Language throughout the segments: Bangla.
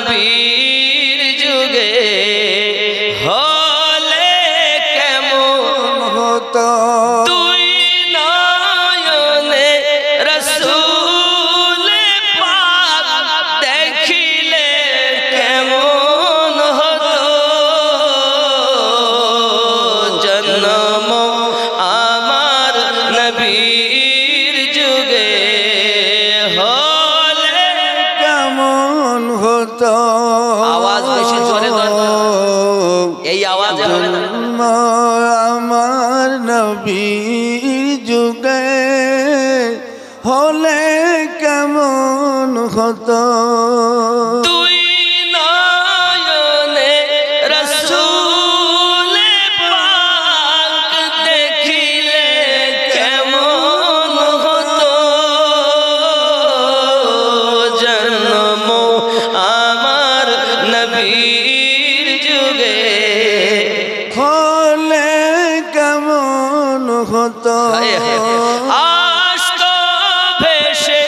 নবীর যুগে হলে কেমন হতো দুই নয়নে রাসূল পাক দেখিলে কেমন হতো জন্ম আমার নবীর যুগে হলে কেমন হতো আওয়াজ বেশি জোরে এই আওয়াজে হবে না আমার নবীর যুগে হলে কেমন হতো দুই নয়নে রাসূল পাক দেখিলে কেমন হতো জন্ম আমার নবীর যুগে হলে কেমন হতো আশক ভেসে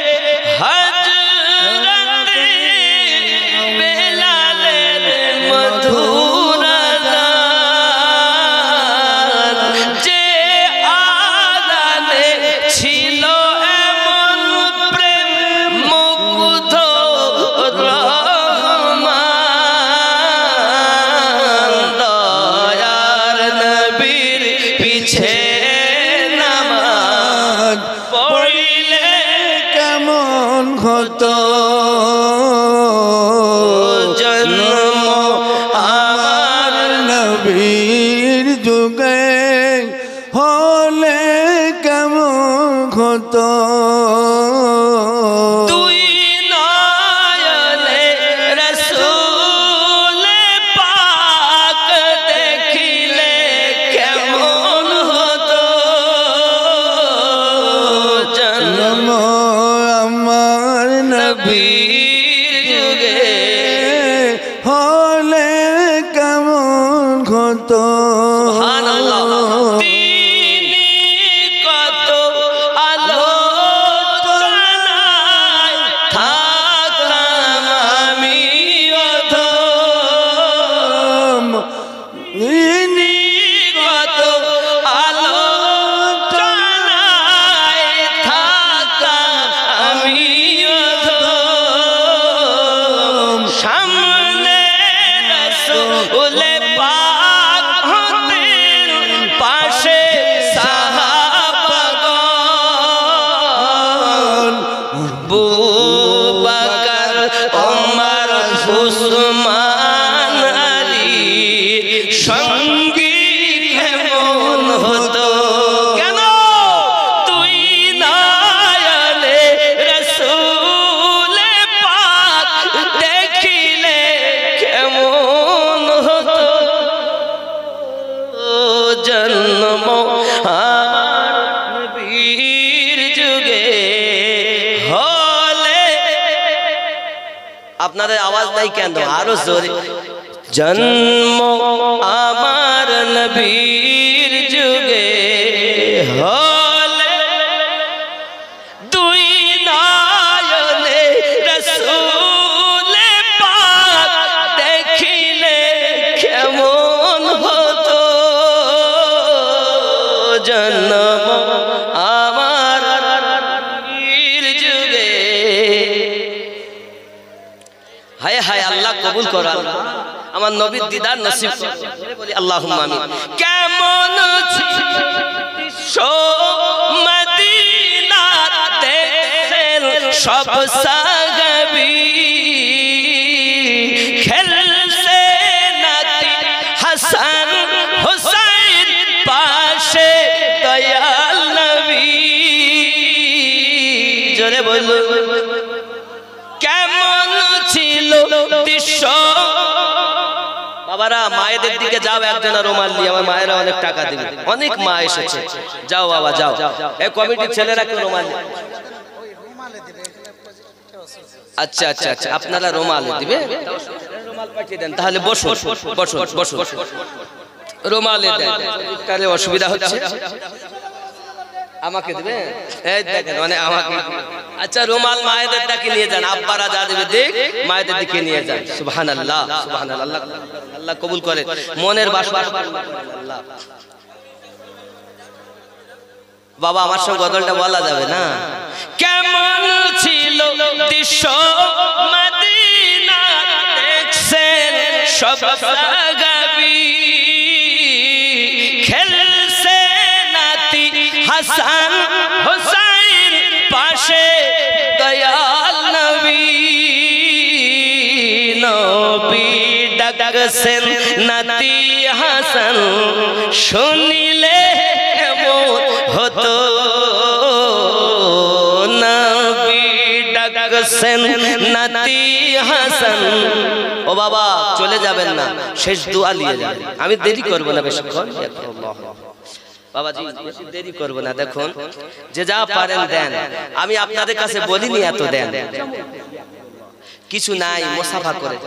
হযরতে বেলালের মধুর আযান যে আযানে ছিল এমন প্রেম মুগ্ধ রহমান দয়ার নবীর পিছে নামাজ পড়িলে কেমন হতো জন্ম আমার নবীর যুগে হলে কেমন হতো দুই নয়নে রাসূল পাক দেখিলে কেমন হতো জন্ম আমার নবীর যুগে হলে কেমন হতো সুবহানাল্লাহ তিনি কত আলোচনায় থাকতাম আমি অধম তিনি কত আলোচনায় থাকতাম আমি অধম সামনে রাসূল পাক হতেন পাশে সাহাবাগণ আবু বকর ওমর উসমান আলী সঙ্গী কেমন হতো কেন তুই নয়নে রাসূল পাক দেখিলে কেমন হতো জন্ম আমার নবীর যুগে হলে আপনাদের আওয়াজ নাই কেন আরো জোরে জন্ম আমার নবীর যুগে হলে দুই নয়নে রাসূল পাক দেখিলে কেমন হতো জন্ম আমার নবীর যুগে হায় হায় আল্লাহ কবুল করো আমার নবীর দিদার নসিব করো বলি আল্লাহুম্মা আমিন কেমন ছিল মদিনাতে সব সাহাবী খেলছে নাতি হাসান হুসাইন পাশে দয়াল নবী জোরে বলো কেমন ছিল দৃশ্য বাবারা মায়েদের দিকে যাও একজন রুমাল নিয়ে আমার মায়েরা অনেক টাকা দিবে অনেক মা এসেছে যাও বাবা যাও এই কমিটির ছেলেরা কেউ রুমাল আচ্ছা আচ্ছা আচ্ছা আপনারা রুমাল দিবে রুমাল পাঠিয়ে দেন তাহলে বসো বসো বসো রুমালে দেন তাহলে অসুবিধা হচ্ছে আমাকে দিবে এই দেখেন মানে আমাকে আচ্ছা রুমাল মায়েদের দিকে নিয়ে যান, আব্বারা যা দেবে দেখ, মায়েদের দিকে নিয়ে যান। সুবহানাল্লাহ সুবহানাল্লাহ, আল্লাহ কবুল করে মনের বাসনা। আল্লাহ বাবা আমার সঙ্গে গজলটা বলা যাবে না? কেমন ছিল দৃশ্য মদিনা দেখছেন সব সাহাবী, খেলছে নাতি হাসান হুসাইন পাশে দয়াল নবী, নবী ডাকছেন নাতি হাসান, শুনিলে হতো নবী ডাকছেন নাতি হাসান। ও বাবা চলে যাবেন না, শেষ দোয়া নিয়ে যাবেন, আমি দেরি করব না বেশিক্ষণ বাবাজি, বেশি দেরি করব না। দেখুন যে যা পারেন দেন, আমি আপনাদের কাছে বলিনি এত দেন, কিছু নাই মুসাফা করে